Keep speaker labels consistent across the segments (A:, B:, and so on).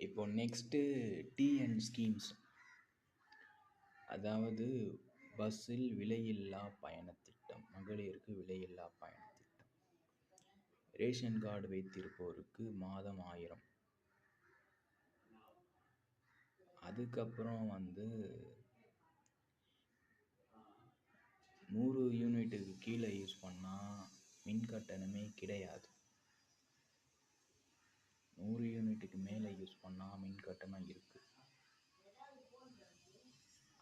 A: இப்போ next TN schemes, அதாவது பஸ்ஸில் விலையில்லா பயணத் திட்டம், மகளிருக்கு விலையில்லா பயணத் திட்டம். ரேஷன் கார்டு வைத்திருப்போருக்கு மாதம் 1000. அதுக்கப்புறம் 100 யூனிட்டுக்கு கீழே யூஸ் பண்ணால் மின் கட்டணமே கிடையாது. 100 யூனிட்டுக்கு மேலே யூஸ் பண்ணால் மின் கட்டணம் இருக்குது.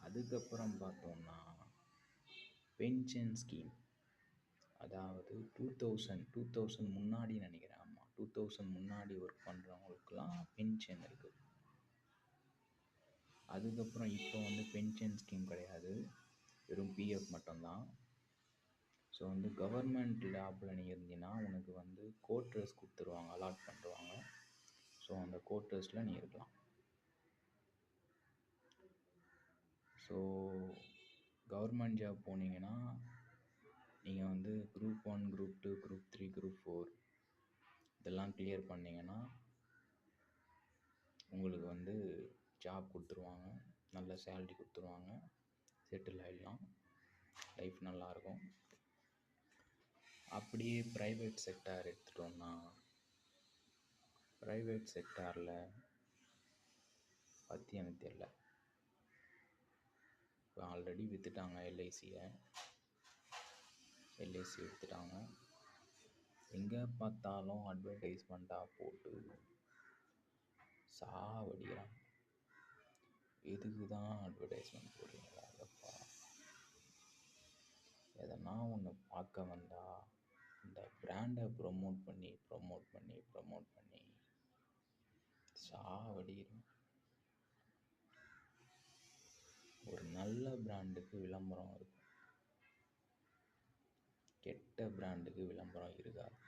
A: அதுக்கப்புறம் பார்த்தோம்னா பென்ஷன் ஸ்கீம், அதாவது 2000 முன்னாடி நினைக்கிறேன். ஆமாம், 2000 முன்னாடி ஒர்க் பண்ணுறவங்களுக்குலாம் பென்ஷன் இருக்குது. அதுக்கப்புறம் இப்போ பென்ஷன் ஸ்கீம் கிடையாது, வெறும் பிஎஃப் மட்டும்தான். ஸோ கவர்மெண்ட் லேபில் நீ இருந்தீங்கன்னா உனக்கு கோட்ரஸ் கொடுத்துருவாங்க, அலாட் பண்ணுவாங்க. ஸோ அந்த கோட்ரஸில் நீ இருக்கலாம். ஸோ கவர்மெண்ட் ஜாப் போனீங்கன்னா நீங்கள் குரூப் 1, குரூப் 2, குரூப் 3, குரூப் 4 இதெல்லாம் கிளியர் பண்ணிங்கன்னா உங்களுக்கு ஜாப் கொடுத்துருவாங்க, நல்ல சேலரி கொடுத்துருவாங்க, செட்டில் ஆகிடலாம், லைஃப் நல்லாயிருக்கும். அப்படியே ப்ரைவேட் செக்டார் எடுத்துட்டோம்னா, ப்ரைவேட் செக்டாரில் பற்றி எனக்கு தெரியல. இப்போ ஆல்ரெடி விற்றுட்டாங்க எல்ஐசியை, விற்றுட்டாங்க. எங்கே பார்த்தாலும் அட்வர்டைஸ்மெண்ட்டாக போட்டு சாவடிக்கிறாங்க. எதுக்கு தான் அட்வர்டைஸ்மெண்ட் போடுறீங்களா? அதப்பா எதனா ஒன்று பார்க்க வந்தால் இந்த பிராண்டை ப்ரொமோட் பண்ணி சாவடிக்கிறோம். ஒரு நல்ல பிராண்டுக்கு விளம்பரம் இருக்கும், கெட்ட பிராண்டுக்கு விளம்பரம் இருக்காது.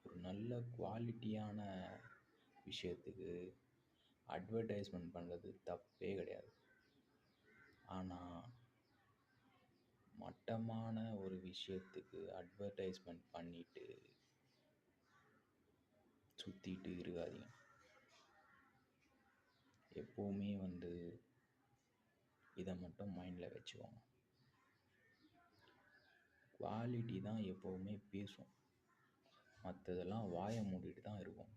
A: ஒரு நல்ல குவாலிட்டியான விஷயத்துக்கு அட்வர்டைஸ்மெண்ட் பண்ணுறது தப்பே கிடையாது. ஆனால் மட்டமான ஒரு விஷயத்துக்கு அட்வர்டைஸ்மெண்ட் பண்ணிட்டு சுற்றிட்டு இருக்காதீங்க. எப்போவுமே இதை மட்டும் மைண்டில் வச்சுக்கோங்க. குவாலிட்டி தான் எப்போவுமே பேசும், மற்றதெல்லாம் வாயை மூடிட்டு தான் இருக்கும்.